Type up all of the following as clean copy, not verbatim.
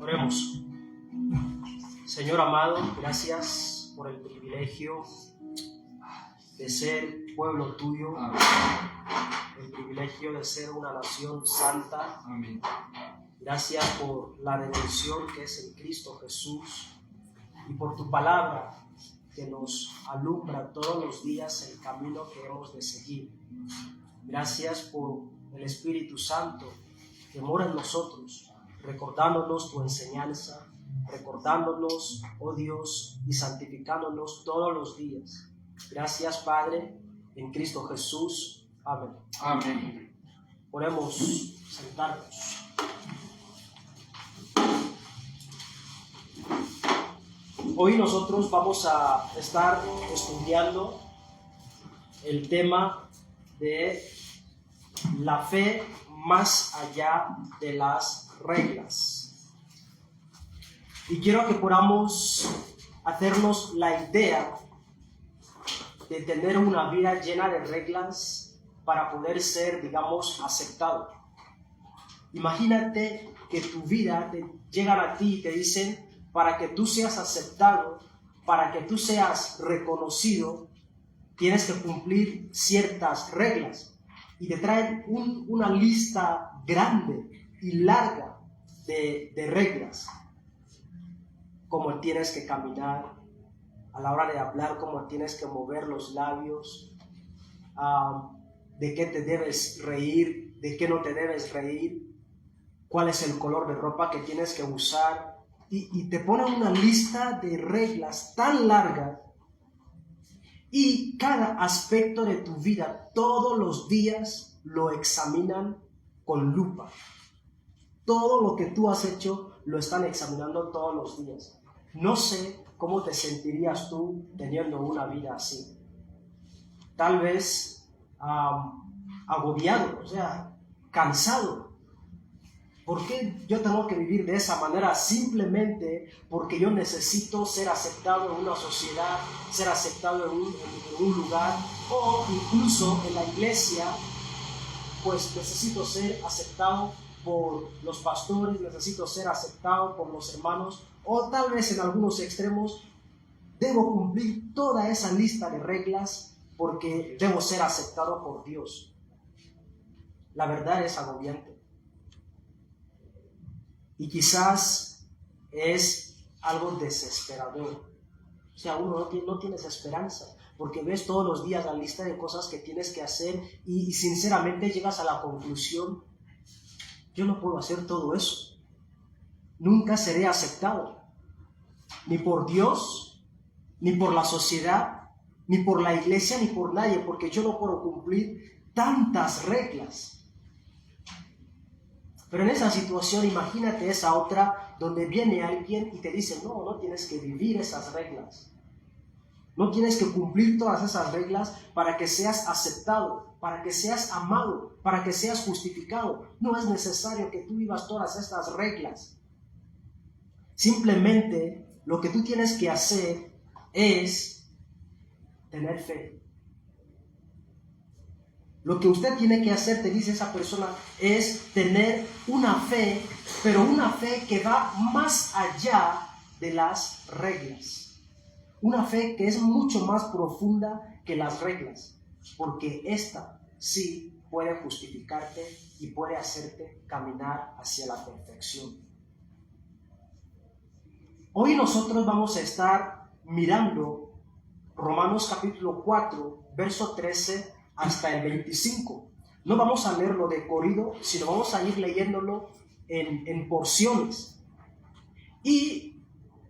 Oremos. Señor amado, gracias por el privilegio de ser pueblo tuyo. Amén. El privilegio de ser una nación santa. Amén. Gracias por la redención que es en Cristo Jesús y por tu palabra que nos alumbra todos los días el camino que hemos de seguir. Gracias por el Espíritu Santo que mora en nosotros, recordándonos tu enseñanza, recordándonos, oh Dios, y santificándonos todos los días. Gracias, Padre, en Cristo Jesús. Amén. Amén. Podemos sentarnos. Hoy nosotros vamos a estar estudiando el tema de la fe más allá de las reglas. Y quiero que podamos hacernos la idea de tener una vida llena de reglas para poder ser, digamos, aceptado. Imagínate que tu vida llegan a ti y te dicen, para que tú seas aceptado, para que tú seas reconocido, tienes que cumplir ciertas reglas. Y te traen una lista grande y larga de reglas. Cómo tienes que caminar, a la hora de hablar, cómo tienes que mover los labios, de qué te debes reír, de qué no te debes reír, cuál es el color de ropa que tienes que usar. Y te ponen una lista de reglas tan larga, y cada aspecto de tu vida todos los días lo examinan con lupa. Todo lo que tú has hecho lo están examinando todos los días. No sé cómo te sentirías tú teniendo una vida así. Tal vez agobiado, cansado. ¿Por qué yo tengo que vivir de esa manera? Simplemente porque yo necesito ser aceptado en una sociedad, ser aceptado en un lugar, o incluso en la iglesia, pues necesito ser aceptado por los pastores, necesito ser aceptado por los hermanos, o tal vez en algunos extremos debo cumplir toda esa lista de reglas porque debo ser aceptado por Dios. La verdad es agobiante. Y quizás es algo desesperador. Uno no tienes esperanza, porque ves todos los días la lista de cosas que tienes que hacer y sinceramente llegas a la conclusión, yo no puedo hacer todo eso. Nunca seré aceptado, ni por Dios, ni por la sociedad, ni por la iglesia, ni por nadie, porque yo no puedo cumplir tantas reglas. Pero en esa situación, imagínate esa otra donde viene alguien y te dice, no tienes que vivir esas reglas. No tienes que cumplir todas esas reglas para que seas aceptado, para que seas amado, para que seas justificado. No es necesario que tú vivas todas estas reglas. Simplemente lo que tú tienes que hacer es tener fe. Lo que usted tiene que hacer, te dice esa persona, es tener una fe, pero una fe que va más allá de las reglas. Una fe que es mucho más profunda que las reglas, porque esta sí puede justificarte y puede hacerte caminar hacia la perfección. Hoy nosotros vamos a estar mirando Romanos capítulo 4, verso 13 hasta el 25. No vamos a leerlo de corrido, sino vamos a ir leyéndolo en porciones. ¿Y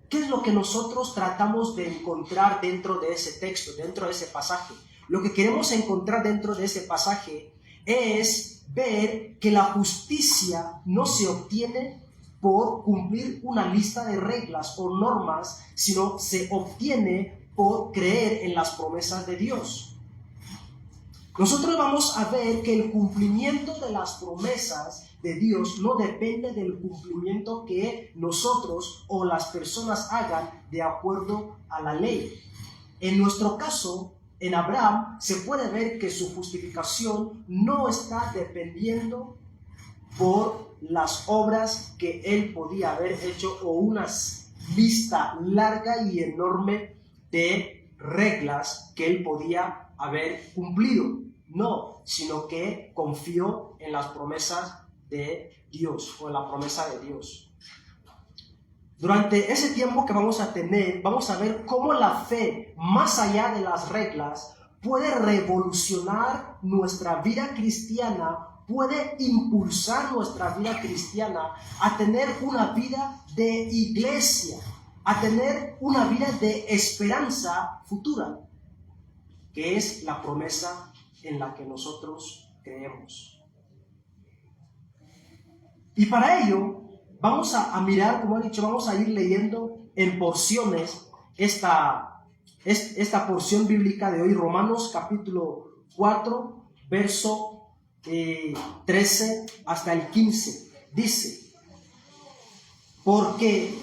qué es lo que nosotros tratamos de encontrar dentro de ese texto, dentro de ese pasaje? Lo que queremos encontrar dentro de ese pasaje es ver que la justicia no se obtiene por cumplir una lista de reglas o normas, sino se obtiene por creer en las promesas de Dios. Nosotros vamos a ver que el cumplimiento de las promesas de Dios no depende del cumplimiento que nosotros o las personas hagan de acuerdo a la ley. En nuestro caso, en Abraham se puede ver que su justificación no está dependiendo por las obras que él podía haber hecho o una lista larga y enorme de reglas que él podía haber cumplido. No, sino que confió en las promesas de Dios o en la promesa de Dios. Durante ese tiempo que vamos a tener, vamos a ver cómo la fe, más allá de las reglas, puede revolucionar nuestra vida cristiana, puede impulsar nuestra vida cristiana a tener una vida de iglesia, a tener una vida de esperanza futura, que es la promesa en la que nosotros creemos. Y para ello, vamos a mirar, como he dicho, vamos a ir leyendo en porciones esta porción bíblica de hoy, Romanos capítulo 4, verso 13 hasta el 15. Dice: porque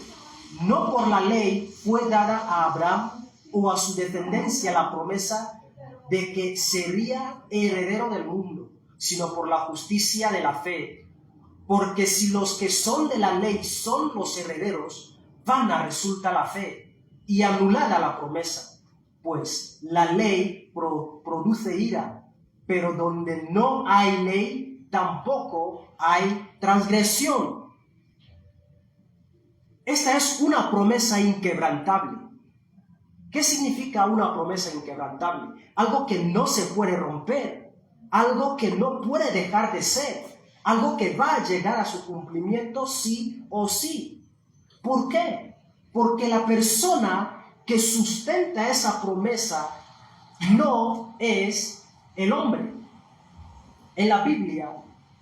no por la ley fue dada a Abraham o a su descendencia la promesa de que sería heredero del mundo, sino por la justicia de la fe. Porque si los que son de la ley son los herederos, vana resulta la fe y anulada la promesa. Pues la ley produce ira, pero donde no hay ley, tampoco hay transgresión. Esta es una promesa inquebrantable. ¿Qué significa una promesa inquebrantable? Algo que no se puede romper, algo que no puede dejar de ser, algo que va a llegar a su cumplimiento sí o sí. ¿Por qué? Porque la persona que sustenta esa promesa no es el hombre. En la Biblia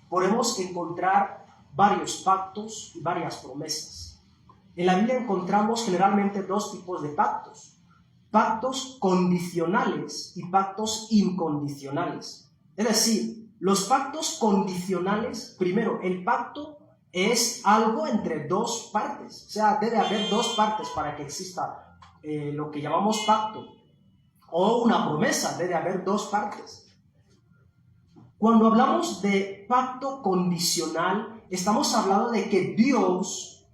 podemos encontrar varios pactos y varias promesas. En la Biblia encontramos generalmente dos tipos de pactos: pactos condicionales y pactos incondicionales. Es decir, los pactos condicionales, primero, el pacto es algo entre dos partes. O sea, debe haber dos partes para que exista lo que llamamos pacto. O una promesa, debe haber dos partes. Cuando hablamos de pacto condicional, estamos hablando de que Dios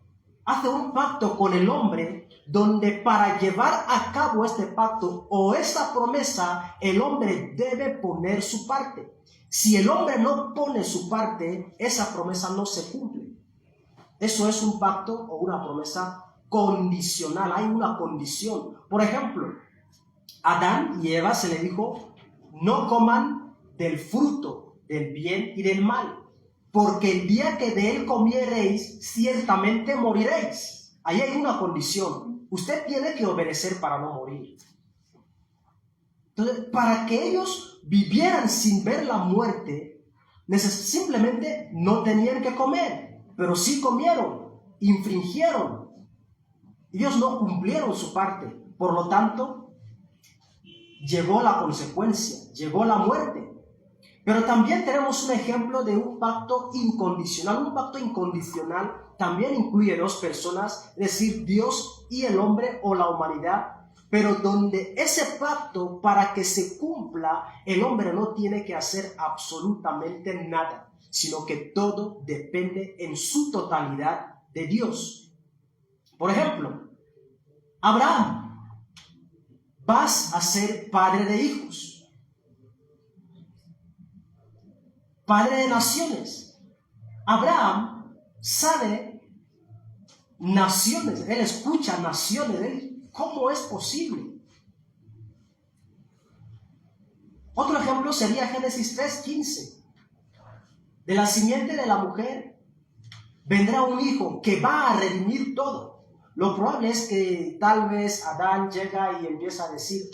hace un pacto con el hombre donde para llevar a cabo este pacto o esta promesa, el hombre debe poner su parte. Si el hombre no pone su parte, esa promesa no se cumple. Eso es un pacto o una promesa condicional. Hay una condición. Por ejemplo, a Adán y Eva se le dijo: no coman del fruto del bien y del mal, porque el día que de él comiereis, ciertamente moriréis. Ahí hay una condición. Usted tiene que obedecer para no morir. Entonces, para que ellos vivieran sin ver la muerte, simplemente no tenían que comer, pero sí comieron, infringieron. Ellos no cumplieron su parte, por lo tanto, llegó la consecuencia, llegó la muerte. Pero también tenemos un ejemplo de un pacto incondicional. Un pacto incondicional también incluye dos personas, es decir, Dios y el hombre o la humanidad, pero donde ese pacto, para que se cumpla, el hombre no tiene que hacer absolutamente nada, sino que todo depende en su totalidad de Dios. Por ejemplo, Abraham, vas a ser padre de hijos, padre de naciones. Abraham sabe naciones, él escucha naciones, ¿cómo es posible? Otro ejemplo sería Génesis 3:15. De la simiente de la mujer vendrá un hijo que va a redimir todo. Lo probable es que tal vez Adán llega y empieza a decir,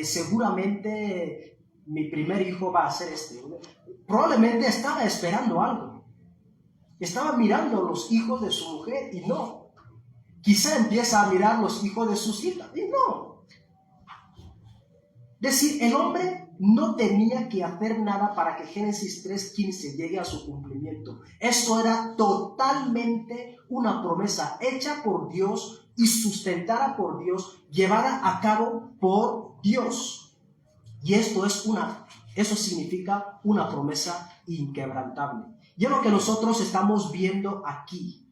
seguramente mi primer hijo va a ser este. Probablemente estaba esperando algo. Estaba mirando los hijos de su mujer y no. Quizá empieza a mirar los hijos de sus hijas y no. Es decir, el hombre no tenía que hacer nada para que Génesis 3:15 llegue a su cumplimiento. Eso era totalmente una promesa hecha por Dios y sustentada por Dios, llevada a cabo por Dios. Y eso significa una promesa inquebrantable. Y es lo que nosotros estamos viendo aquí,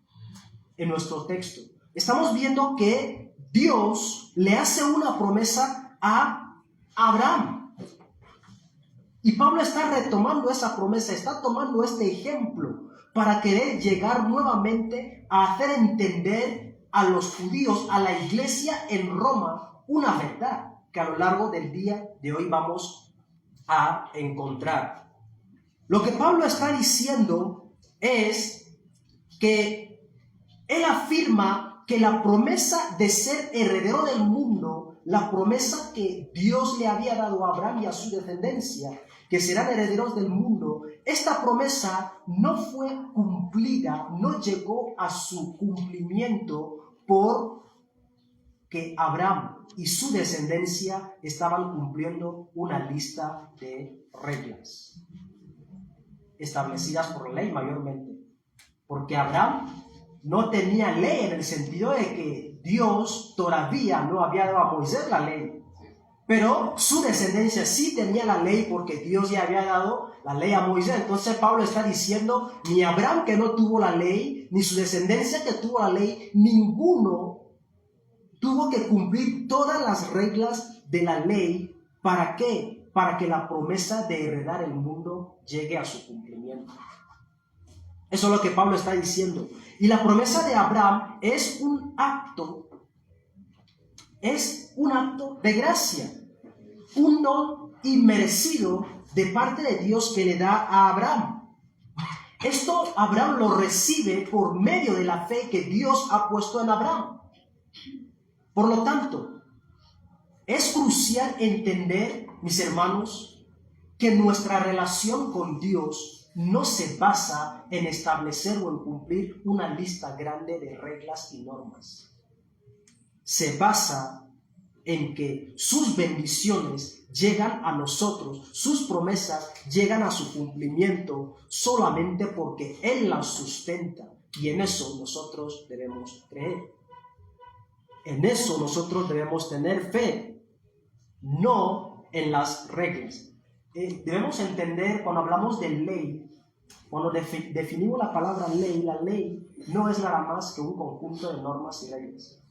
en nuestro texto. Estamos viendo que Dios le hace una promesa a Abraham. Y Pablo está retomando esa promesa, está tomando este ejemplo para querer llegar nuevamente a hacer entender a los judíos, a la iglesia en Roma, una verdad que a lo largo del día de hoy vamos a encontrar. Lo que Pablo está diciendo es que él afirma que la promesa de ser heredero del mundo, la promesa que Dios le había dado a Abraham y a su descendencia, que serán herederos del mundo, esta promesa no fue cumplida, no llegó a su cumplimiento porque Abraham y su descendencia estaban cumpliendo una lista de reglas establecidas por la ley mayormente. Porque Abraham no tenía ley en el sentido de que Dios todavía no había dado a Moisés la ley. Pero su descendencia sí tenía la ley porque Dios ya había dado la ley a Moisés. Entonces Pablo está diciendo, ni Abraham que no tuvo la ley, ni su descendencia que tuvo la ley, ninguno tuvo que cumplir todas las reglas de la ley. ¿Para qué? Para que la promesa de heredar el mundo llegue a su cumplimiento. Eso es lo que Pablo está diciendo. Y la promesa de Abraham es un acto de gracia, un don inmerecido de parte de Dios que le da a Abraham. Esto Abraham lo recibe por medio de la fe que Dios ha puesto en Abraham. Por lo tanto, es crucial entender, mis hermanos, que nuestra relación con Dios no se basa en establecer o en cumplir una lista grande de reglas y normas. Se basa en que sus bendiciones llegan a nosotros, sus promesas llegan a su cumplimiento solamente porque Él las sustenta, y en eso nosotros debemos creer. En eso nosotros debemos tener fe, no en las reglas. Debemos entender, cuando hablamos de ley, cuando definimos la palabra ley, la ley no es nada más que un conjunto de normas y reglas.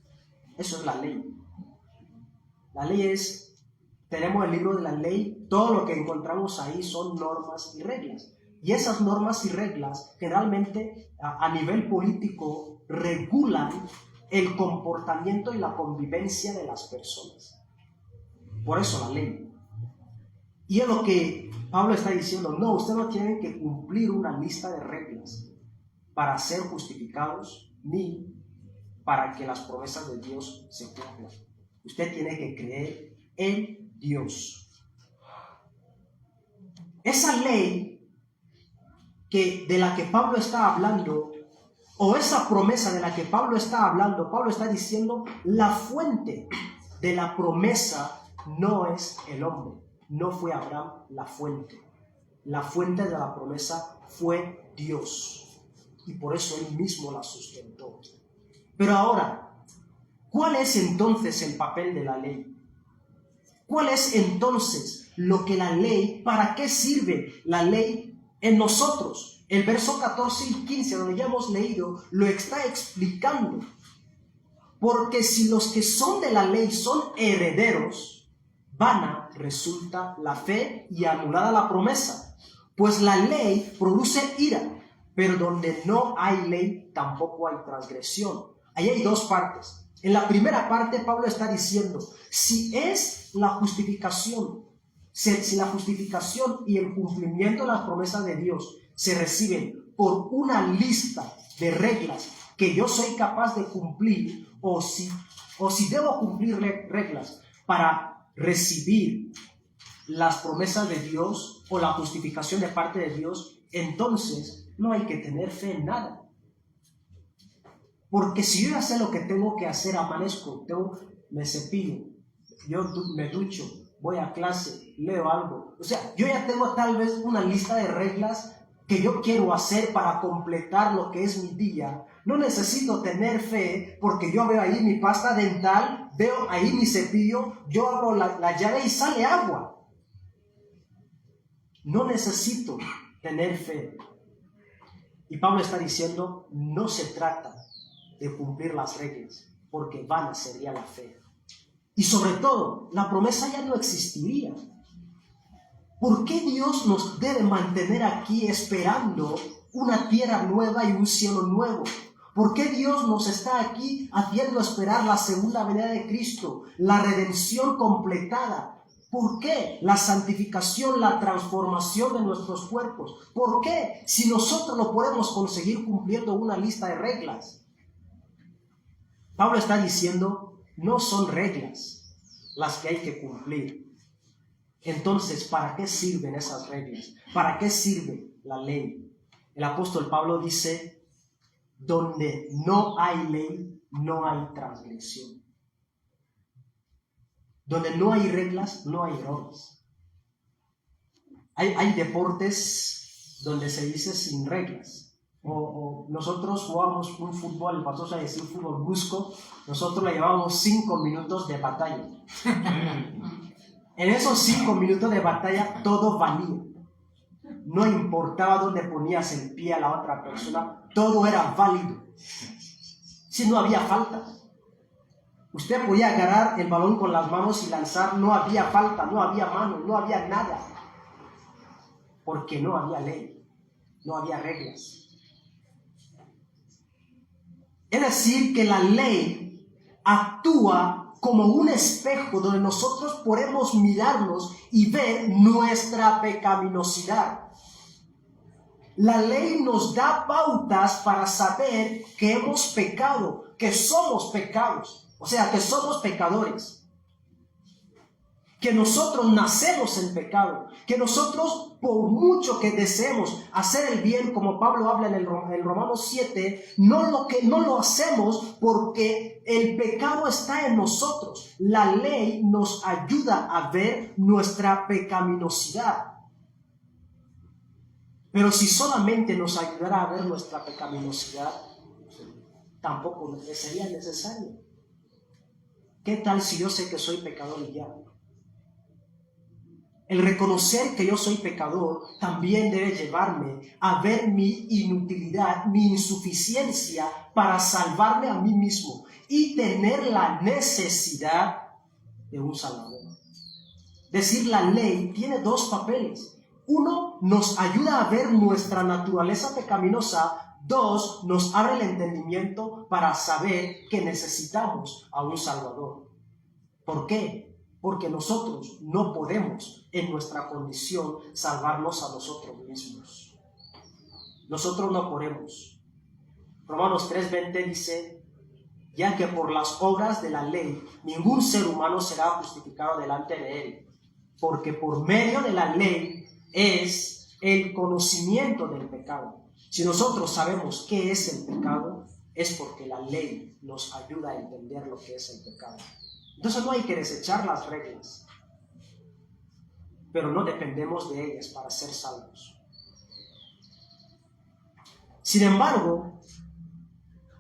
Eso es la ley. La ley es, tenemos el libro de la ley, todo lo que encontramos ahí son normas y reglas. Y esas normas y reglas generalmente a nivel político regulan el comportamiento y la convivencia de las personas. Por eso la ley. Y es lo que Pablo está diciendo, no, ustedes no tienen que cumplir una lista de reglas para ser justificados ni para que las promesas de Dios se cumplan. Usted tiene que creer en Dios. Esa ley de la que Pablo está hablando, o esa promesa de la que Pablo está hablando, Pablo está diciendo, la fuente de la promesa no es el hombre, no fue Abraham la fuente. La fuente de la promesa fue Dios, y por eso Él mismo la sustentó. Pero ahora, ¿cuál es entonces el papel de la ley? ¿Cuál es entonces lo que la ley, para qué sirve la ley en nosotros? El verso 14 y 15, donde ya hemos leído, lo está explicando. Porque si los que son de la ley son herederos, vana resulta la fe y anulada la promesa. Pues la ley produce ira, pero donde no hay ley tampoco hay transgresión. Ahí hay dos partes. En la primera parte Pablo está diciendo, si la justificación y el cumplimiento de las promesas de Dios se reciben por una lista de reglas que yo soy capaz de cumplir, o si debo cumplir reglas para recibir las promesas de Dios o la justificación de parte de Dios, entonces no hay que tener fe en nada. Porque si yo ya sé lo que tengo que hacer, amanezco, me cepillo, yo me ducho, voy a clase, leo algo. O sea, yo ya tengo tal vez una lista de reglas que yo quiero hacer para completar lo que es mi día. No necesito tener fe porque yo veo ahí mi pasta dental, veo ahí mi cepillo, yo abro la llave y sale agua. no necesito tener fe. Y Pablo está diciendo, no se trata de cumplir las reglas, porque vana sería la fe. Y sobre todo, la promesa ya no existiría. ¿Por qué Dios nos debe mantener aquí esperando una tierra nueva y un cielo nuevo? ¿Por qué Dios nos está aquí haciendo esperar la segunda venida de Cristo, la redención completada? ¿Por qué la santificación, la transformación de nuestros cuerpos? ¿Por qué si nosotros lo podemos conseguir cumpliendo una lista de reglas? Pablo está diciendo, no son reglas las que hay que cumplir. Entonces, ¿para qué sirven esas reglas? ¿Para qué sirve la ley? El apóstol Pablo dice, donde no hay ley, no hay transgresión. Donde no hay reglas, no hay errores. Hay deportes donde se dice sin reglas. O nosotros jugamos un fútbol, el pastor sabe decir fútbol brusco, nosotros le llevábamos 5 minutos de batalla. En esos 5 minutos de batalla todo valía. No importaba dónde ponías el pie a la otra persona, todo era válido. Si no había falta. Usted podía agarrar el balón con las manos y lanzar, no había falta, no había mano, no había nada. Porque no había ley, no había reglas. Es decir, que la ley actúa como un espejo donde nosotros podemos mirarnos y ver nuestra pecaminosidad. La ley nos da pautas para saber que hemos pecado, que somos pecados, o sea, que somos pecadores. Que nosotros nacemos en pecado, que nosotros por mucho que deseemos hacer el bien, como Pablo habla en el Romanos 7, no lo hacemos porque el pecado está en nosotros. La ley nos ayuda a ver nuestra pecaminosidad. Pero si solamente nos ayudara a ver nuestra pecaminosidad, tampoco sería necesario. ¿Qué tal si yo sé que soy pecador y ya? El reconocer que yo soy pecador también debe llevarme a ver mi inutilidad, mi insuficiencia para salvarme a mí mismo y tener la necesidad de un Salvador. Es decir, la ley tiene 2 papeles. 1, nos ayuda a ver nuestra naturaleza pecaminosa. 2, nos abre el entendimiento para saber que necesitamos a un Salvador. ¿Por qué? Porque nosotros no podemos en nuestra condición salvarnos a nosotros mismos. Nosotros no podemos. Romanos 3:20 dice, ya que por las obras de la ley ningún ser humano será justificado delante de él, porque por medio de la ley es el conocimiento del pecado. Si nosotros sabemos qué es el pecado, es porque la ley nos ayuda a entender lo que es el pecado. Entonces no hay que desechar las reglas, pero no dependemos de ellas para ser salvos. Sin embargo,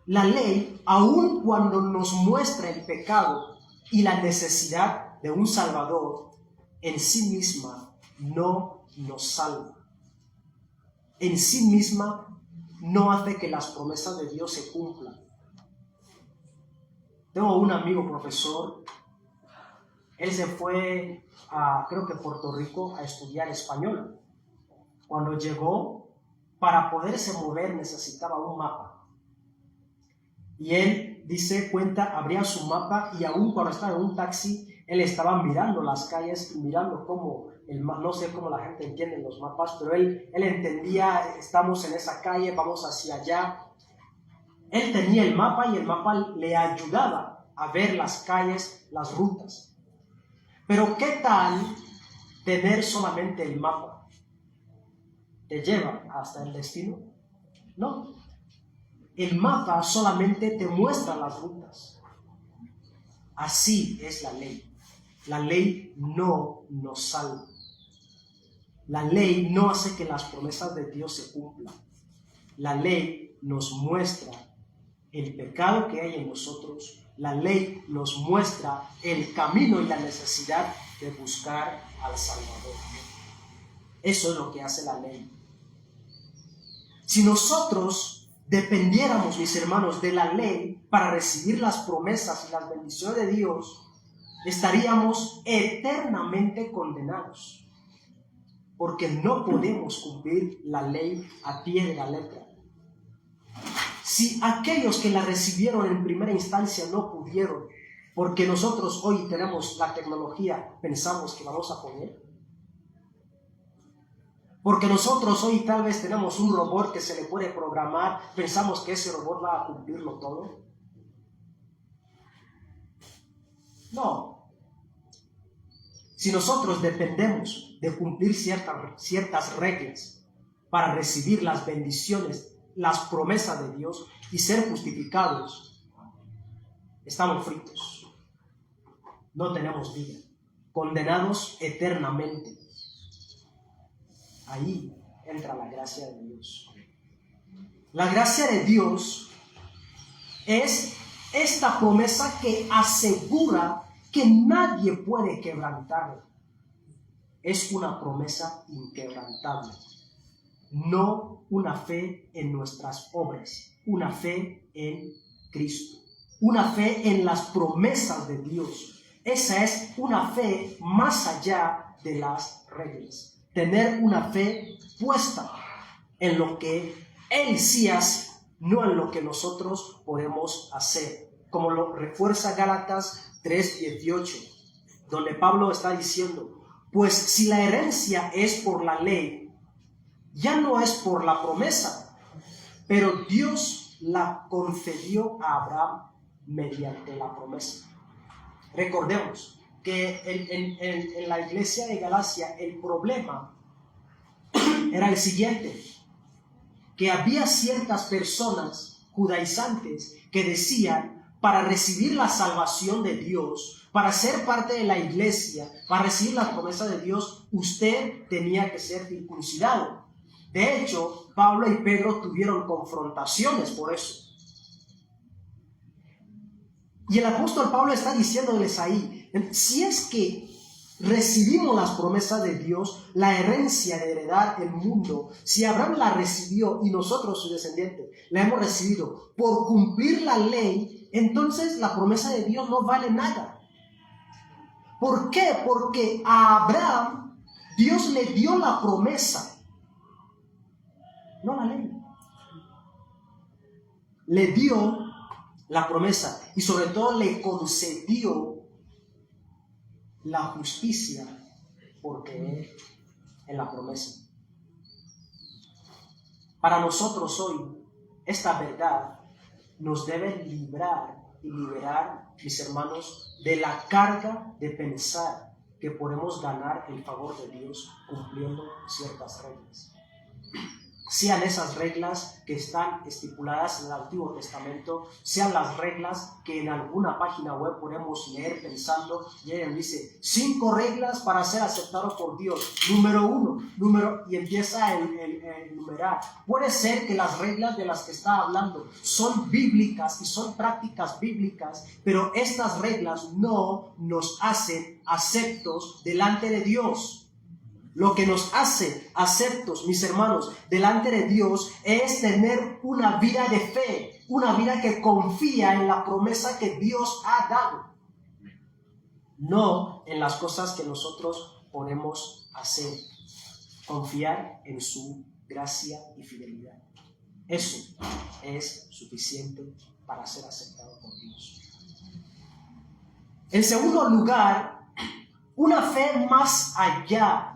la ley, aun cuando nos muestra el pecado y la necesidad de un Salvador, en sí misma no nos salva. En sí misma no hace que las promesas de Dios se cumplan. Tengo un amigo profesor, él se fue a, creo que Puerto Rico, a estudiar español. Cuando llegó, para poderse mover necesitaba un mapa. Y él abría su mapa y aún cuando estaba en un taxi, él estaba mirando las calles, mirando cómo, no sé cómo la gente entiende los mapas, pero él entendía, estamos en esa calle, vamos hacia allá. Él tenía el mapa y el mapa le ayudaba a ver las calles, las rutas. Pero ¿qué tal tener solamente el mapa? ¿Te lleva hasta el destino? No. El mapa solamente te muestra las rutas. Así es la ley. La ley no nos salva. La ley no hace que las promesas de Dios se cumplan. La ley nos muestra el pecado que hay en nosotros. La ley nos muestra el camino y la necesidad de buscar al Salvador. Eso es lo que hace la ley. Si nosotros dependiéramos, mis hermanos, de la ley para recibir las promesas y las bendiciones de Dios, estaríamos eternamente condenados, porque no podemos cumplir la ley a pie de la letra. Si aquellos que la recibieron en primera instancia no pudieron, porque nosotros hoy tenemos la tecnología, pensamos que vamos a poder. Porque nosotros hoy tal vez tenemos un robot que se le puede programar, pensamos que ese robot va a cumplirlo todo. No. Si nosotros dependemos de cumplir ciertas reglas para recibir las bendiciones, las promesas de Dios y ser justificados, estamos fritos. No tenemos vida, condenados eternamente. Ahí entra la gracia de Dios. La gracia de Dios es esta promesa que asegura que nadie puede quebrantarla. Es una promesa inquebrantable. No una fe en nuestras obras, una fe en Cristo, una fe en las promesas de Dios. Esa es una fe más allá de las reglas. Tener una fe puesta en lo que Él sí hace, no en lo que nosotros podemos hacer. Como lo refuerza Gálatas 3:18, donde Pablo está diciendo, pues si la herencia es por la ley, ya no es por la promesa, pero Dios la concedió a Abraham mediante la promesa. Recordemos que en la iglesia de Galacia el problema era el siguiente, que había ciertas personas judaizantes que decían, para recibir la salvación de Dios, para ser parte de la iglesia, para recibir la promesa de Dios, usted tenía que ser circuncidado. De hecho, Pablo y Pedro tuvieron confrontaciones por eso. Y el apóstol Pablo está diciéndoles ahí, si es que recibimos las promesas de Dios, la herencia de heredar el mundo, si Abraham la recibió y nosotros, sus descendientes, la hemos recibido por cumplir la ley, entonces la promesa de Dios no vale nada. ¿Por qué? Porque a Abraham Dios le dio la promesa, no la ley. Le dio la promesa y sobre todo le concedió la justicia porque en la promesa. Para nosotros hoy, esta verdad nos debe librar y liberar, mis hermanos, de la carga de pensar que podemos ganar el favor de Dios cumpliendo ciertas reglas. Sean esas reglas que están estipuladas en el Antiguo Testamento, sean las reglas que en alguna página web podemos leer pensando, y él dice, 5 reglas para ser aceptado por Dios. Número 1, y empieza a enumerar. Puede ser que las reglas de las que está hablando son bíblicas y son prácticas bíblicas, pero estas reglas no nos hacen aceptos delante de Dios. Lo que nos hace aceptos, mis hermanos, delante de Dios es tener una vida de fe, una vida que confía en la promesa que Dios ha dado, no en las cosas que nosotros podemos hacer, confiar en su gracia y fidelidad. Eso es suficiente para ser aceptado por Dios. En segundo lugar, una fe más allá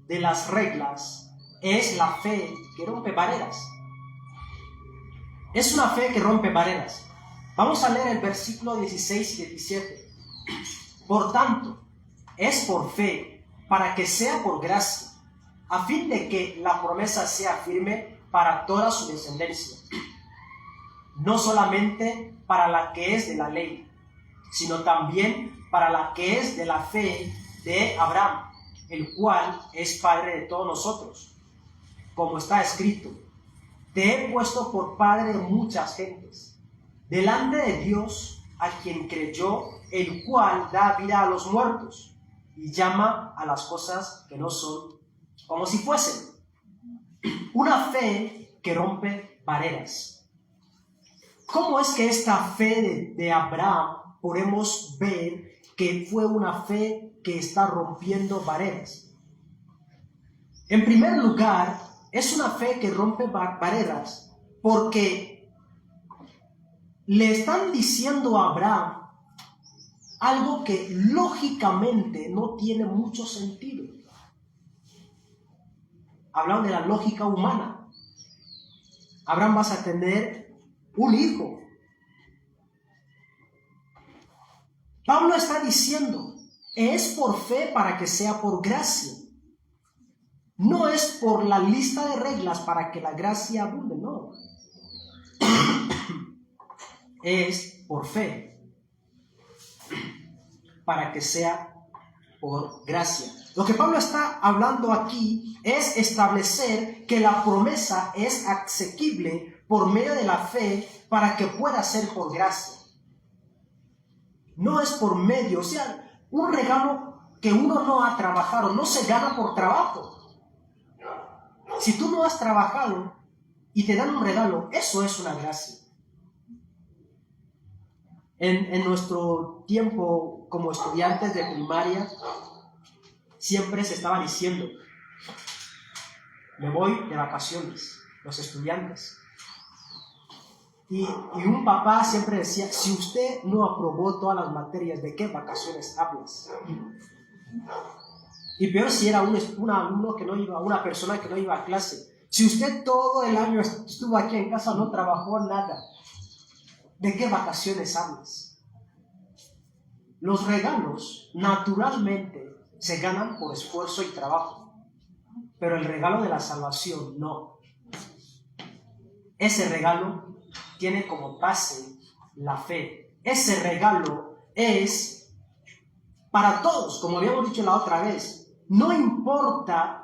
de las reglas es la fe que rompe barreras. Es una fe que rompe barreras. Vamos a leer el versículo 16 y 17. Por tanto, es por fe, para que sea por gracia, a fin de que la promesa sea firme para toda su descendencia, no solamente para la que es de la ley, sino también para la que es de la fe de Abraham, el cual es Padre de todos nosotros. Como está escrito, te he puesto por padre de muchas gentes, delante de Dios, a quien creyó, el cual da vida a los muertos y llama a las cosas que no son como si fuesen una fe que rompe barreras. ¿Cómo es que esta fe de Abraham podemos ver que fue una fe que está rompiendo barreras? En primer lugar, es una fe que rompe barreras porque le están diciendo a Abraham algo que lógicamente no tiene mucho sentido. Hablan de la lógica humana. Abraham, vas a tener un hijo. Pablo está diciendo, es por fe para que sea por gracia. No es por la lista de reglas para que la gracia abunde, no. Es por fe para que sea por gracia. Lo que Pablo está hablando aquí es establecer que la promesa es asequible por medio de la fe para que pueda ser por gracia. No es por medio, o sea, un regalo que uno no ha trabajado no se gana por trabajo. Si tú no has trabajado y te dan un regalo, eso es una gracia. En nuestro tiempo como estudiantes de primaria, siempre se estaba diciendo, me voy de vacaciones, los estudiantes. Y un papá siempre decía, si usted no aprobó todas las materias, ¿de qué vacaciones hablas? Y peor si era un alumno que no iba, una persona que no iba a clase. Si usted todo el año estuvo aquí en casa, no trabajó nada, ¿de qué vacaciones hablas? Los regalos naturalmente se ganan por esfuerzo y trabajo, pero el regalo de la salvación no. Ese regalo tiene como base la fe. Ese regalo es para todos, como habíamos dicho la otra vez. No importa,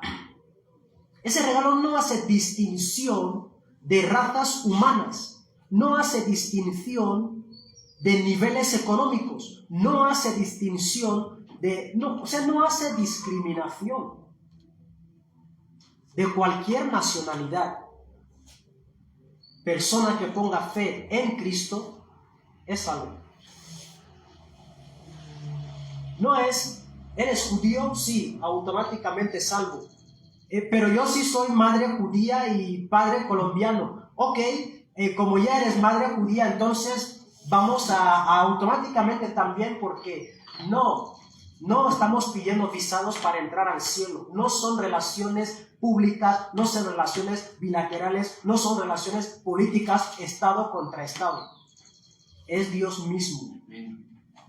ese regalo no hace distinción de razas humanas, no hace distinción de niveles económicos, no hace distinción no hace discriminación de cualquier nacionalidad. Persona que ponga fe en Cristo es salvo. No es, ¿eres judío? Sí, automáticamente salvo. Pero yo sí soy madre judía y padre colombiano. Ok, como ya eres madre judía, entonces vamos a automáticamente también, porque no estamos pidiendo visados para entrar al cielo. No son relaciones públicas, no son relaciones bilaterales, no son relaciones políticas, Estado contra Estado. Es Dios mismo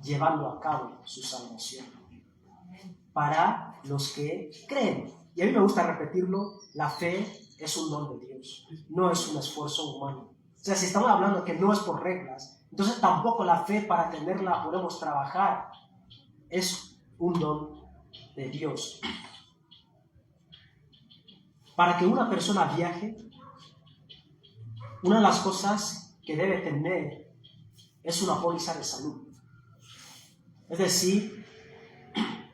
llevando a cabo su salvación para los que creen. Y a mí me gusta repetirlo, la fe es un don de Dios, no es un esfuerzo humano. O sea, si estamos hablando que no es por reglas, entonces tampoco la fe para tenerla podemos trabajar. Es un don de Dios. Para que una persona viaje, una de las cosas que debe tener es una póliza de salud. Es decir,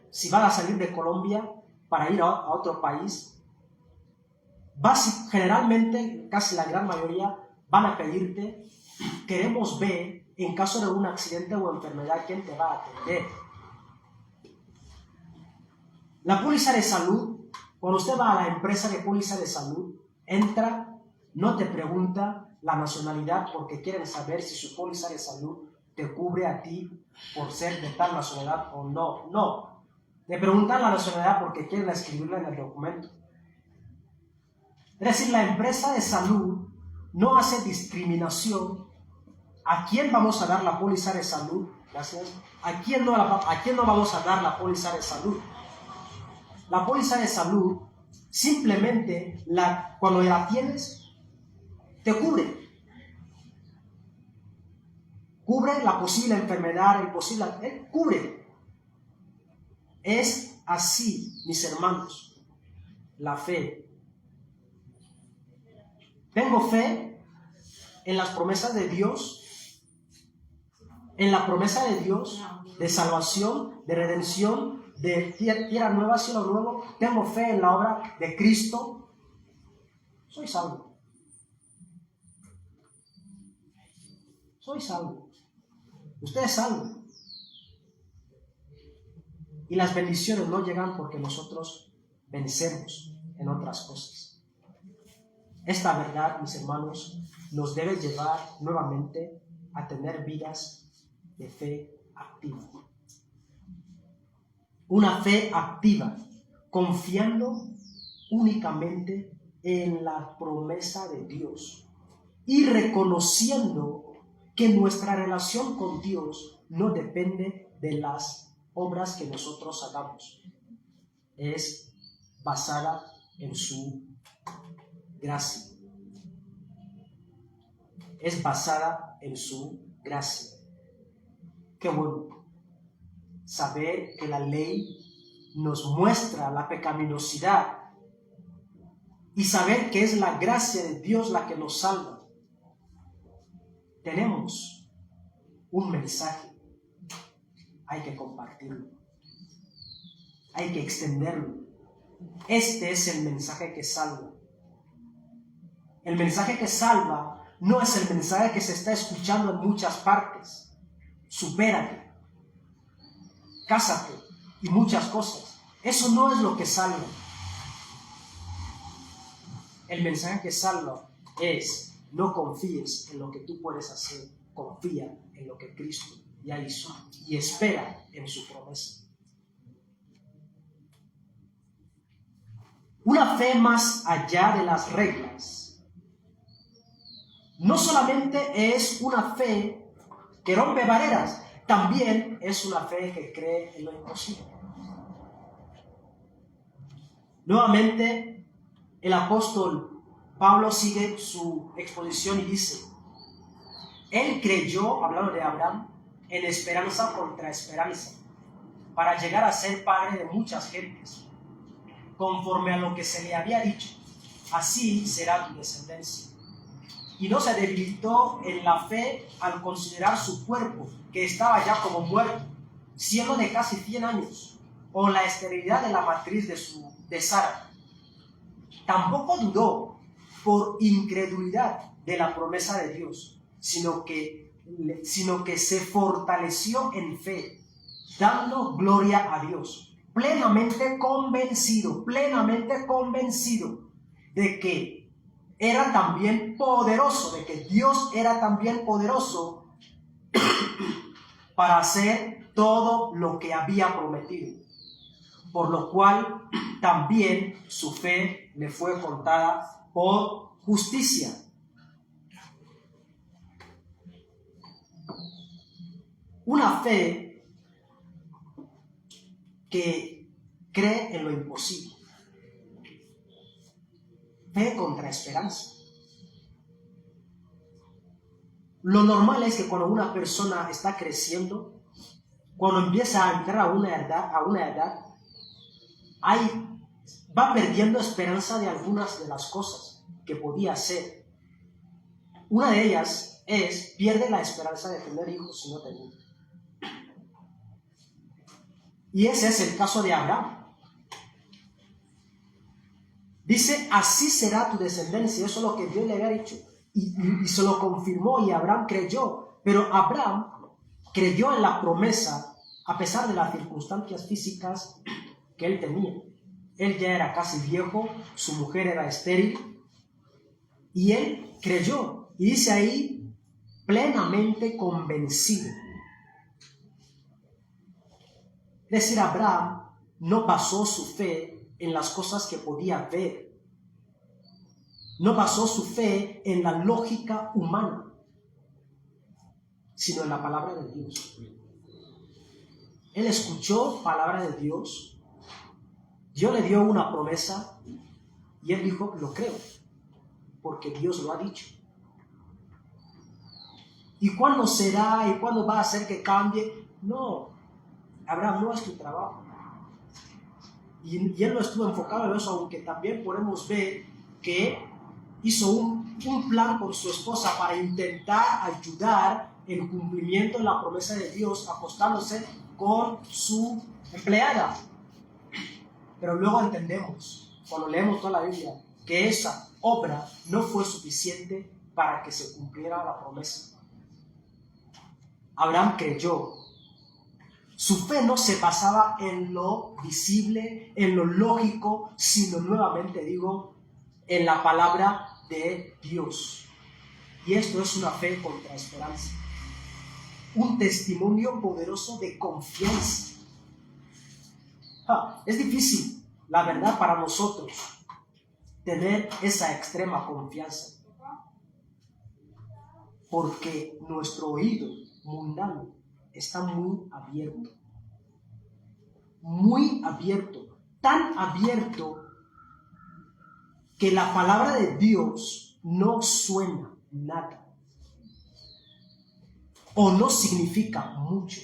si van a salir de Colombia para ir a otro país, generalmente, casi la gran mayoría, van a pedirte, queremos ver, en caso de un accidente o enfermedad, quién te va a atender. La póliza de salud, cuando usted va a la empresa de póliza de salud, entra, no te pregunta la nacionalidad porque quieren saber si su póliza de salud te cubre a ti por ser de tal nacionalidad o no. No, te preguntan la nacionalidad porque quieren escribirla en el documento. Es decir, la empresa de salud no hace discriminación. ¿A quién vamos a dar la póliza de salud? Gracias. ¿A quién no vamos a dar la póliza de salud? La póliza de salud, simplemente, cuando la tienes, te cubre. Cubre la posible enfermedad, cubre. Es así, mis hermanos, la fe. Tengo fe en las promesas de Dios, en la promesa de Dios de salvación, de redención, de tierra nueva, cielo nuevo, tengo fe en la obra de Cristo, soy salvo. Soy salvo. Usted es salvo. Y las bendiciones no llegan porque nosotros vencemos en otras cosas. Esta verdad, mis hermanos, nos debe llevar nuevamente a tener vidas de fe activa. Una fe activa, confiando únicamente en la promesa de Dios y reconociendo que nuestra relación con Dios no depende de las obras que nosotros hagamos. Es basada en su gracia. Es basada en su gracia. Qué bueno saber que la ley nos muestra la pecaminosidad y saber que es la gracia de Dios la que nos salva. Tenemos un mensaje, hay que compartirlo, hay que extenderlo. Este es el mensaje que salva. El mensaje que salva no es el mensaje que se está escuchando en muchas partes. Supérate, cásate y muchas cosas. Eso no es lo que salva. El mensaje que salva es: no confíes en lo que tú puedes hacer, confía en lo que Cristo ya hizo y espera en su promesa. Una fe más allá de las reglas no solamente es una fe que rompe barreras, también es una fe que cree en lo imposible. Nuevamente, el apóstol Pablo sigue su exposición y dice: él creyó, hablando de Abraham, en esperanza contra esperanza, para llegar a ser padre de muchas gentes, conforme a lo que se le había dicho: así será tu descendencia. Y no se debilitó en la fe al considerar su cuerpo, que estaba ya como muerto, siendo de casi 100 años, o la esterilidad de la matriz de Sara. Tampoco dudó por incredulidad de la promesa de Dios, sino que se fortaleció en fe, dando gloria a Dios, plenamente convencido de que era también poderoso, de que Dios era también poderoso para hacer todo lo que había prometido, por lo cual también su fe le fue contada por justicia. Una fe que cree en lo imposible. Fe contra esperanza. Lo normal es que cuando una persona está creciendo, cuando empieza a entrar a una edad, va perdiendo esperanza de algunas de las cosas que podía hacer. Una de ellas es: pierde la esperanza de tener hijos si no tenía. Y ese es el caso de Abraham. Dice: así será tu descendencia. Eso es lo que Dios le había dicho. Y se lo confirmó, y Abraham creyó. Pero Abraham creyó en la promesa a pesar de las circunstancias físicas que él tenía. Él ya era casi viejo, su mujer era estéril, y él creyó. Y dice ahí: plenamente convencido. Es decir, Abraham no basó su fe en las cosas que podía ver. No basó su fe en la lógica humana, sino en la palabra de Dios. Él escuchó palabra de Dios, Dios le dio una promesa y él dijo: lo creo, porque Dios lo ha dicho. ¿Y cuándo será? ¿Y cuándo va a hacer que cambie? No, Abraham, no es tu trabajo. Y él no estuvo enfocado en eso, aunque también podemos ver que hizo un plan con su esposa para intentar ayudar el cumplimiento de la promesa de Dios, acostándose con su empleada. Pero luego entendemos, cuando leemos toda la Biblia, que esa obra no fue suficiente para que se cumpliera la promesa. Abraham creyó. Su fe no se basaba en lo visible, en lo lógico, sino, nuevamente digo, en la palabra de Dios. Y esto es una fe contra esperanza. Un testimonio poderoso de confianza. Es difícil, la verdad, para nosotros tener esa extrema confianza, porque nuestro oído mundano está muy abierto, tan abierto que la palabra de Dios no suena nada o no significa mucho.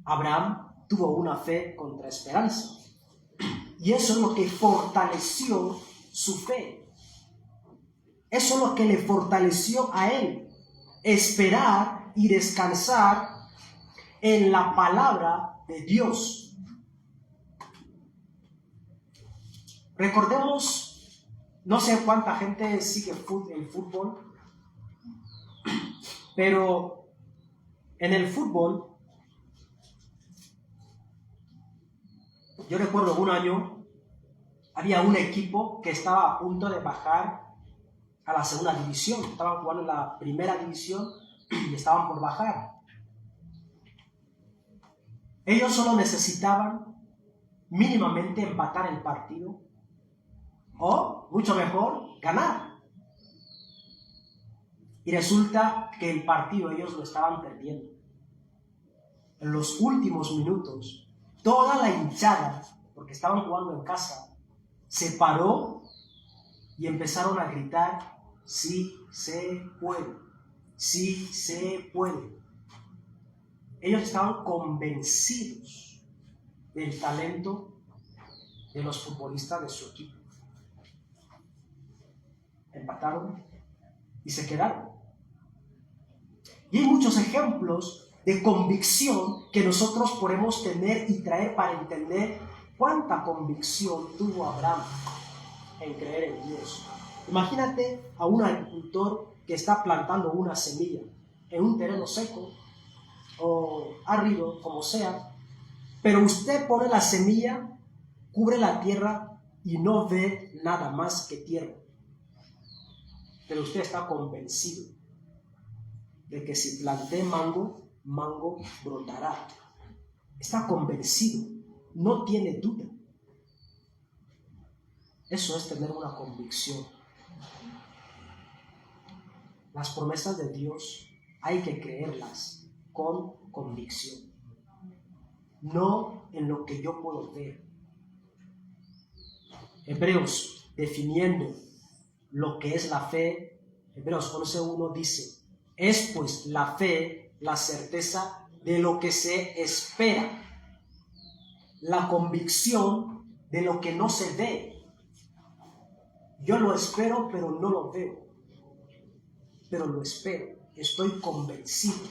Abraham tuvo una fe contra esperanza y eso es lo que fortaleció su fe. Eso es lo que le fortaleció a él, esperar y descansar en la palabra de Dios. Recordemos, no sé cuánta gente sigue el fútbol, pero en el fútbol, yo recuerdo un año, había un equipo que estaba a punto de bajar a la segunda división. Estaban jugando en la primera división y estaban por bajar. Ellos solo necesitaban mínimamente empatar el partido o, mucho mejor, ganar. Y resulta que el partido ellos lo estaban perdiendo. En los últimos minutos, toda la hinchada, porque estaban jugando en casa, se paró y empezaron a gritar: sí se puede, sí se puede. Ellos estaban convencidos del talento de los futbolistas de su equipo. Empataron y se quedaron. Y hay muchos ejemplos de convicción que nosotros podemos tener y traer para entender cuánta convicción tuvo Abraham en creer en Dios. Imagínate a un agricultor que está plantando una semilla en un terreno seco o árido, como sea, pero usted pone la semilla, cubre la tierra y no ve nada más que tierra. Pero usted está convencido de que si planté mango, mango brotará. Está convencido, no tiene duda. Eso es tener una convicción. Las promesas de Dios hay que creerlas con convicción, no en lo que yo puedo ver. Hebreos, definiendo lo que es la fe, Hebreos 11:1 dice: es pues la fe la certeza de lo que se espera, la convicción de lo que no se ve. Yo lo espero, pero no lo veo, pero lo espero. Estoy convencido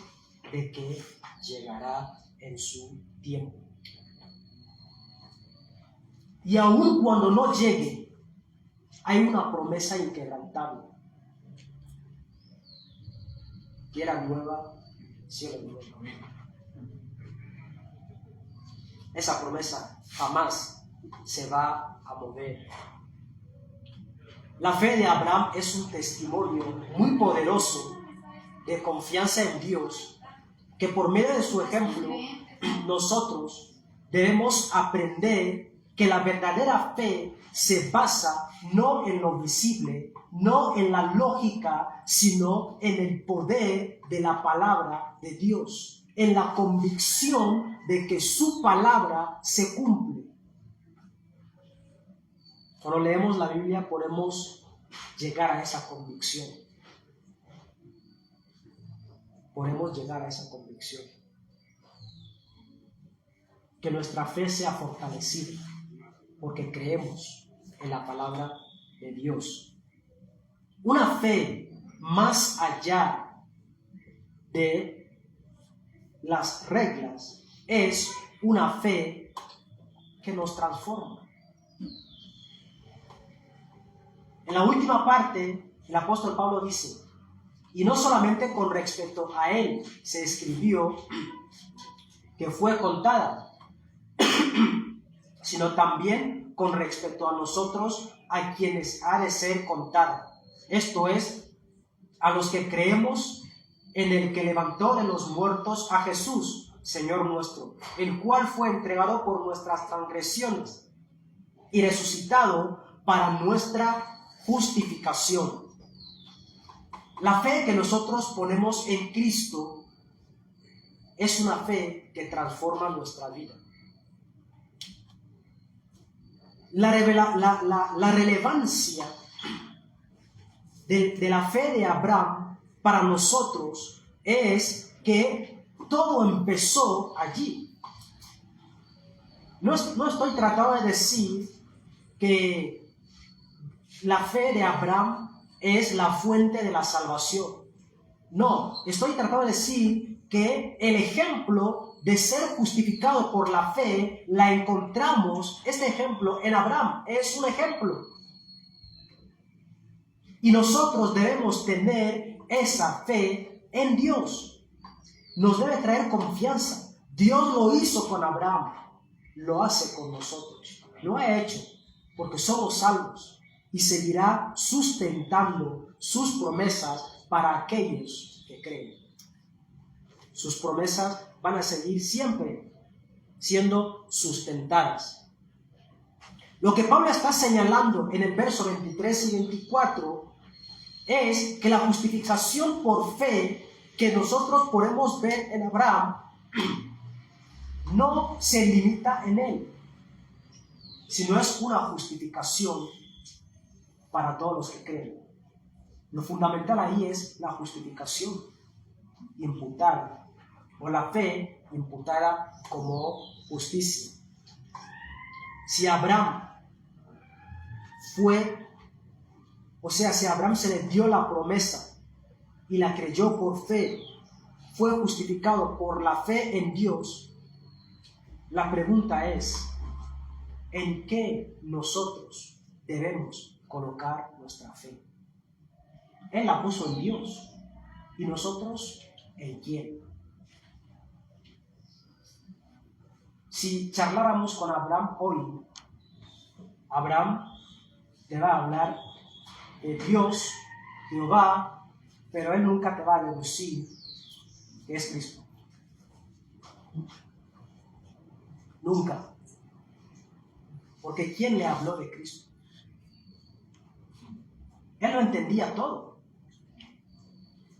de que llegará en su tiempo. Y aun cuando no llegue, hay una promesa inquebrantable. Tierra nueva, cielo nuevo. Esa promesa jamás se va a mover. La fe de Abraham es un testimonio muy poderoso de confianza en Dios, que por medio de su ejemplo nosotros debemos aprender que la verdadera fe se basa no en lo visible, no en la lógica, sino en el poder de la palabra de Dios, en la convicción de que su palabra se cumple. Cuando leemos la Biblia podemos llegar a esa convicción. Podemos llegar a esa convicción. Que nuestra fe sea fortalecida porque creemos en la palabra de Dios. Una fe más allá de las reglas es una fe que nos transforma. En la última parte, el apóstol Pablo dice, y no solamente con respecto a él se escribió que fue contada, sino también con respecto a nosotros, a quienes ha de ser contada. Esto es, a los que creemos en el que levantó de los muertos a Jesús, Señor nuestro, el cual fue entregado por nuestras transgresiones y resucitado para nuestra justificación. La fe que nosotros ponemos en Cristo es una fe que transforma nuestra vida. La relevancia de la fe de Abraham para nosotros es que todo empezó allí. No estoy tratando de decir que la fe de Abraham es la fuente de la salvación. No, estoy tratando de decir que el ejemplo de ser justificado por la fe la encontramos, este ejemplo en Abraham es un ejemplo. Y nosotros debemos tener esa fe en Dios. Nos debe traer confianza. Dios lo hizo con Abraham, lo hace con nosotros. Lo ha hecho porque somos salvos y seguirá sustentando sus promesas para aquellos que creen. Sus promesas van a seguir siempre siendo sustentadas. Lo que Pablo está señalando en el verso 23 y 24 es que la justificación por fe que nosotros podemos ver en Abraham no se limita en él, sino es una justificación para todos los que creen. Lo fundamental ahí es la justificación imputada, o la fe imputada como justicia. Si Abraham si a Abraham se le dio la promesa y la creyó por fe, fue justificado por la fe en Dios, la pregunta es, ¿en qué nosotros debemos colocar nuestra fe? Él la puso en Dios, ¿y nosotros en quién? Si charláramos con Abraham hoy, Abraham te va a hablar de Dios, Jehová, pero él nunca te va a deducir que es Cristo. Nunca. Porque ¿quién le habló de Cristo? Él lo entendía todo.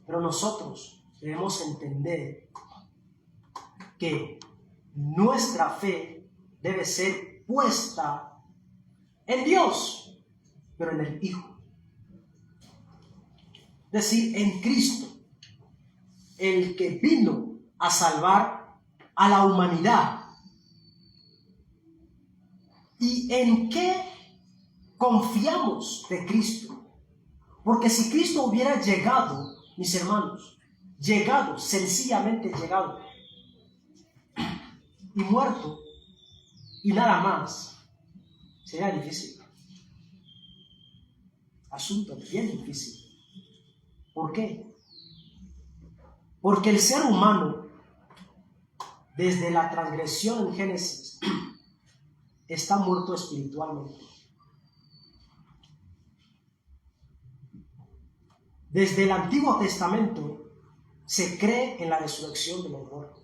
Pero nosotros debemos entender que nuestra fe debe ser puesta en Dios, pero en el Hijo. Es decir, en Cristo, el que vino a salvar a la humanidad. ¿Y en qué confiamos de Cristo? Porque si Cristo hubiera llegado, mis hermanos, sencillamente llegado, y muerto, y nada más, sería difícil. Asunto bien difícil. ¿Por qué? Porque el ser humano, desde la transgresión en Génesis, está muerto espiritualmente. Desde el Antiguo Testamento se cree en la resurrección de los muertos.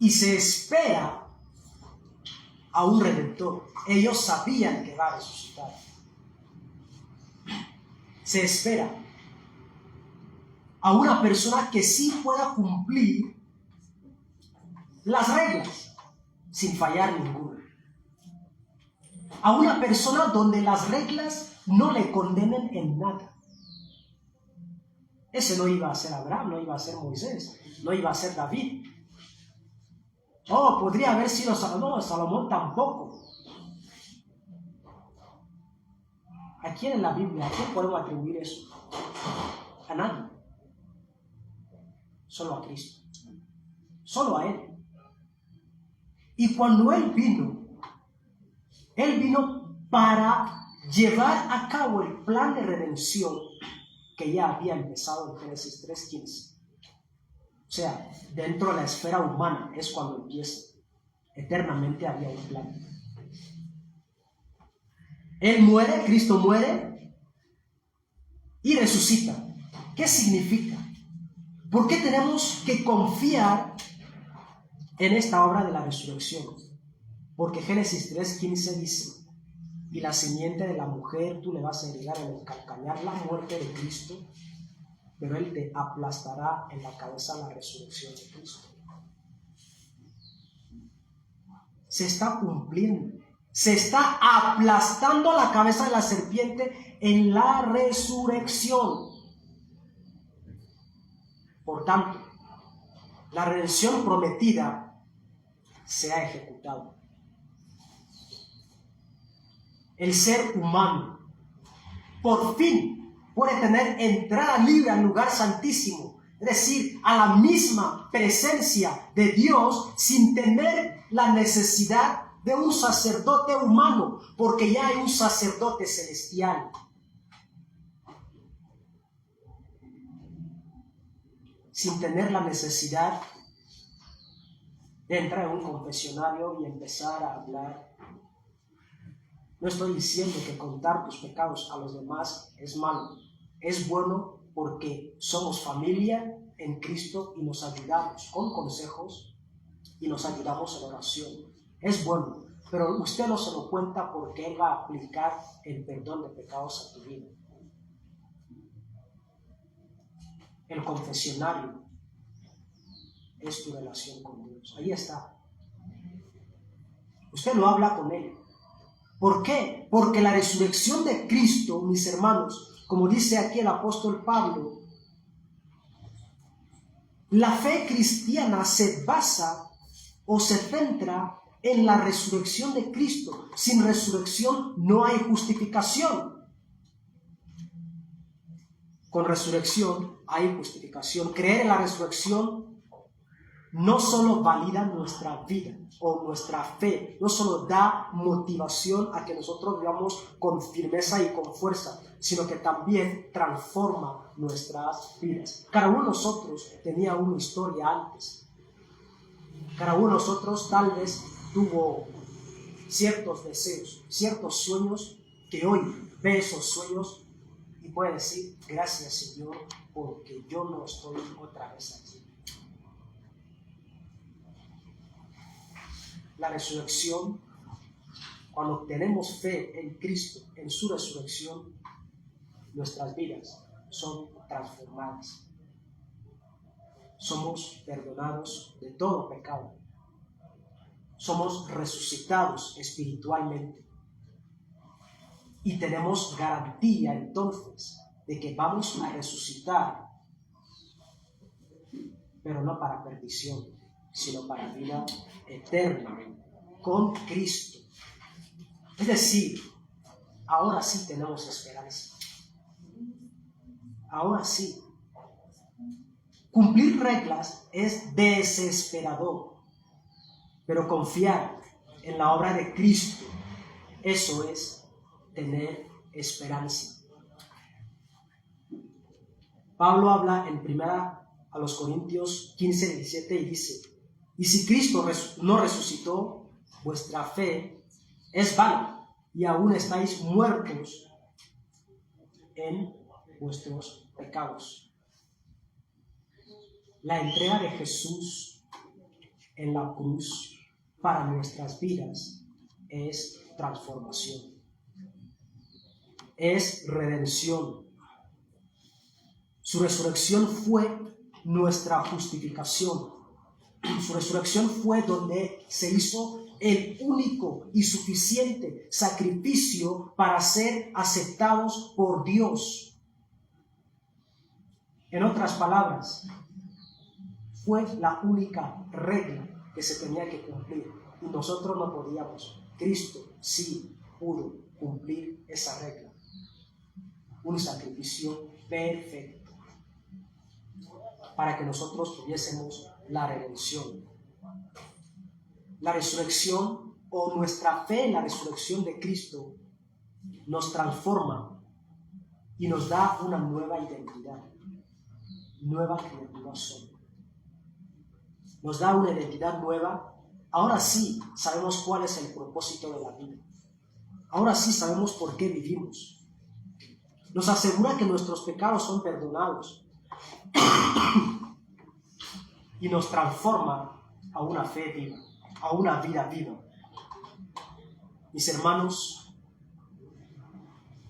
Y se espera a un Redentor. Ellos sabían que va a resucitar. Se espera a una persona que sí pueda cumplir las reglas sin fallar ninguna. A una persona donde las reglas no le condenen en nada. Ese no iba a ser Abraham, no iba a ser Moisés, no iba a ser David. Podría haber sido Salomón tampoco. ¿A quién en la Biblia? ¿A quién podemos atribuir eso? A nadie. Solo a Cristo. Solo a Él. Y cuando Él vino para llevar a cabo el plan de redención que ya había empezado en Génesis 3:15. O sea, dentro de la esfera humana es cuando empieza. Eternamente había un plan. Él muere, Cristo muere y resucita. ¿Qué significa? ¿Por qué tenemos que confiar en esta obra de la resurrección? Porque Génesis 3:15 dice: y la simiente de la mujer tú le vas a heredar en el calcañar la muerte de Cristo, pero Él te aplastará en la cabeza la resurrección de Cristo. Se está cumpliendo. Se está aplastando la cabeza de la serpiente en la resurrección. Por tanto, la redención prometida se ha ejecutado. El ser humano por fin puede tener entrada libre al lugar santísimo, es decir, a la misma presencia de Dios, sin tener la necesidad de un sacerdote humano, porque ya hay un sacerdote celestial. Sin tener la necesidad de entrar en un confesionario y empezar a hablar. No estoy diciendo que contar tus pecados a los demás es malo. Es bueno porque somos familia en Cristo y nos ayudamos con consejos y nos ayudamos en oración. Es bueno, pero usted no se lo cuenta porque Él va a aplicar el perdón de pecados a tu vida. El confesionario es tu relación con Dios. Ahí está. Usted lo habla con Él. ¿Por qué? Porque la resurrección de Cristo, mis hermanos, como dice aquí el apóstol Pablo, la fe cristiana se basa o se centra en la resurrección de Cristo. Sin resurrección no hay justificación. Con resurrección hay justificación. Creer en la resurrección no solo valida nuestra vida o nuestra fe, no solo da motivación a que nosotros vivamos con firmeza y con fuerza, sino que también transforma nuestras vidas. Cada uno de nosotros tenía una historia antes. Cada uno de nosotros tal vez tuvo ciertos deseos, ciertos sueños, que hoy ve esos sueños y puede decir: gracias, Señor, porque yo no estoy otra vez aquí. La resurrección, cuando tenemos fe en Cristo, en su resurrección, nuestras vidas son transformadas. Somos perdonados de todo pecado. Somos resucitados espiritualmente. Y tenemos garantía entonces de que vamos a resucitar, pero no para perdición, sino para vida eterna con Cristo. Es decir, ahora sí tenemos esperanza. Ahora sí. Cumplir reglas es desesperador, pero confiar en la obra de Cristo, eso es tener esperanza. Pablo habla en 1 Corintios 15:17 y dice: y si Cristo no resucitó, vuestra fe es vana y aún estáis muertos en vuestros pecados. La entrega de Jesús en la cruz para nuestras vidas es transformación, es redención. Su resurrección fue nuestra justificación. Su resurrección fue donde se hizo el único y suficiente sacrificio para ser aceptados por Dios. En otras palabras, fue la única regla que se tenía que cumplir y nosotros no podíamos. Cristo sí pudo cumplir esa regla. Un sacrificio perfecto. para que nosotros tuviésemos la redención. La resurrección o nuestra fe en la resurrección de Cristo nos transforma y nos da una nueva identidad. Nueva criatura somos. Nos da una identidad nueva. Ahora sí sabemos cuál es el propósito de la vida. Ahora sí sabemos por qué vivimos. Nos asegura que nuestros pecados son perdonados y nos transforma a una fe viva, a una vida viva. Mis hermanos,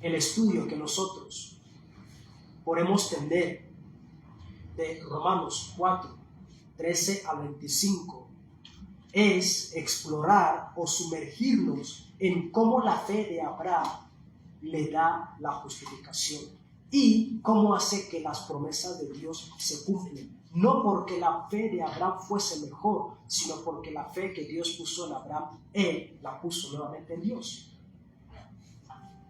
el estudio que nosotros podemos tener de Romanos 4, 13 al 25 es explorar o sumergirnos en cómo la fe de Abraham le da la justificación y cómo hace que las promesas de Dios se cumplen. No porque la fe de Abraham fuese mejor, sino porque la fe que Dios puso en Abraham, él la puso nuevamente en Dios,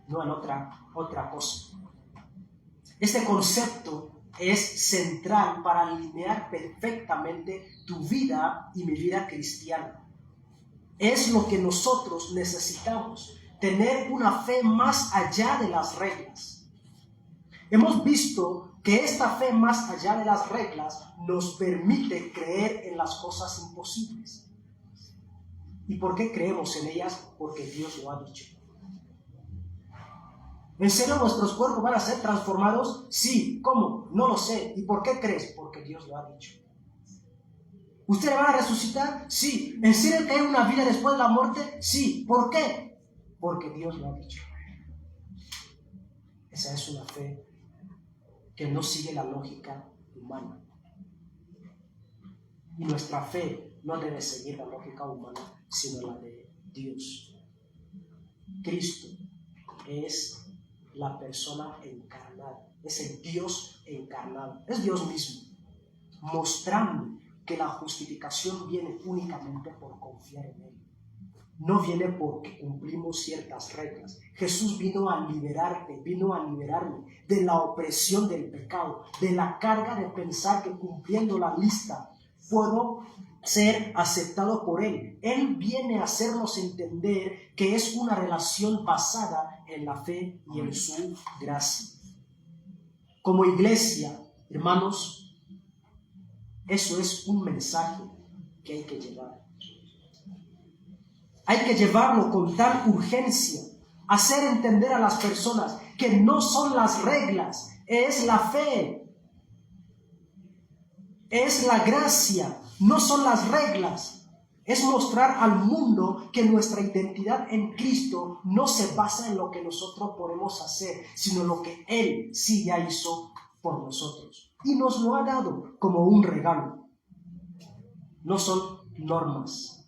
no en otra cosa. Este concepto es central para alinear perfectamente tu vida y mi vida cristiana. Es lo que nosotros necesitamos, tener una fe más allá de las reglas. Hemos visto que esta fe más allá de las reglas nos permite creer en las cosas imposibles. ¿Y por qué creemos en ellas? Porque Dios lo ha dicho. ¿En serio nuestros cuerpos van a ser transformados? Sí. ¿Cómo? No lo sé. ¿Y por qué crees? Porque Dios lo ha dicho. ¿Ustedes van a resucitar? Sí. ¿En serio que hay una vida después de la muerte? Sí. ¿Por qué? Porque Dios lo ha dicho. Esa es una fe que no sigue la lógica humana. Y nuestra fe no debe seguir la lógica humana, sino la de Dios. Cristo es la persona encarnada, es el Dios encarnado, es Dios mismo, mostrando que la justificación viene únicamente por confiar en Él. No viene porque cumplimos ciertas reglas. Jesús vino a liberarte, vino a liberarme de la opresión del pecado, de la carga de pensar que cumpliendo la lista puedo ser aceptado por Él. Él viene a hacernos entender que es una relación basada en la fe y en su gracia. Como iglesia, hermanos, eso es un mensaje que hay que llevar. Hay que llevarlo con tal urgencia, hacer entender a las personas que no son las reglas, es la fe, es la gracia, no son las reglas. Es mostrar al mundo que nuestra identidad en Cristo no se basa en lo que nosotros podemos hacer, sino en lo que Él sí ya hizo por nosotros. Y nos lo ha dado como un regalo. No son normas.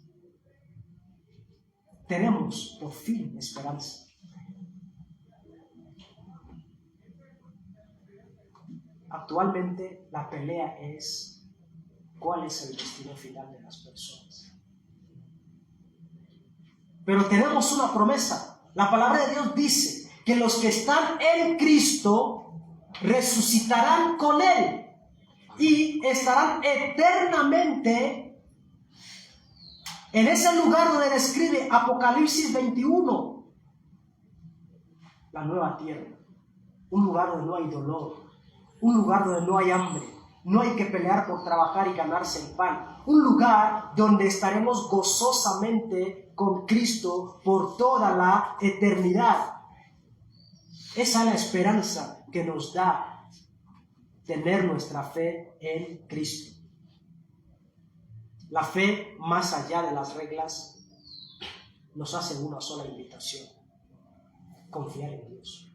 Tenemos por fin esperanza. Actualmente la pelea es cuál es el destino final de las personas. Pero tenemos una promesa. La palabra de Dios dice que los que están en Cristo resucitarán con Él y estarán eternamente en ese lugar donde describe Apocalipsis 21, la nueva tierra, un lugar donde no hay dolor, un lugar donde no hay hambre, no hay que pelear por trabajar y ganarse el pan, un lugar donde estaremos gozosamente con Cristo por toda la eternidad. Esa es la esperanza que nos da tener nuestra fe en Cristo. La fe más allá de las reglas nos hace una sola invitación: confiar en Dios.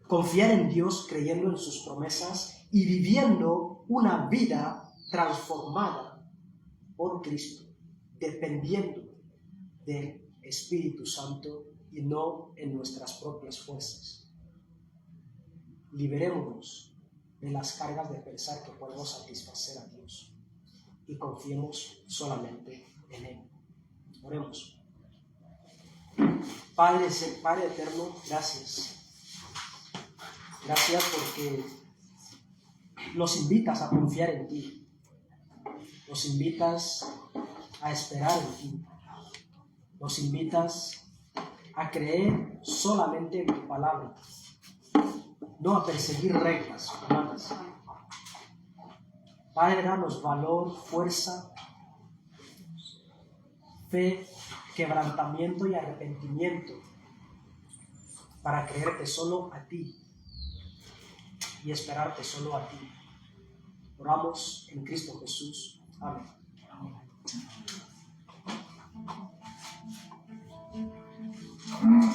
Confiar en Dios creyendo en sus promesas y viviendo una vida transformada por Cristo, dependiendo del Espíritu Santo y no en nuestras propias fuerzas. Liberémonos de las cargas de pensar que podemos satisfacer a Dios y confiemos solamente en Él. Oremos. Padre eterno, gracias. Gracias porque nos invitas a confiar en ti. Nos invitas a esperar en ti. Nos invitas a creer solamente en tu palabra, no a perseguir reglas humanas. Padre, danos valor, fuerza, fe, quebrantamiento y arrepentimiento para creerte solo a ti y esperarte solo a ti. Oramos en Cristo Jesús. Amén.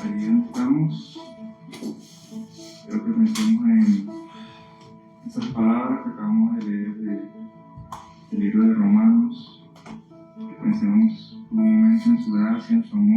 Ahí entramos. Creo que pensemos en esas palabras que acabamos de leer del libro de Romanos. Que pensemos un momento en su gracia, en su amor.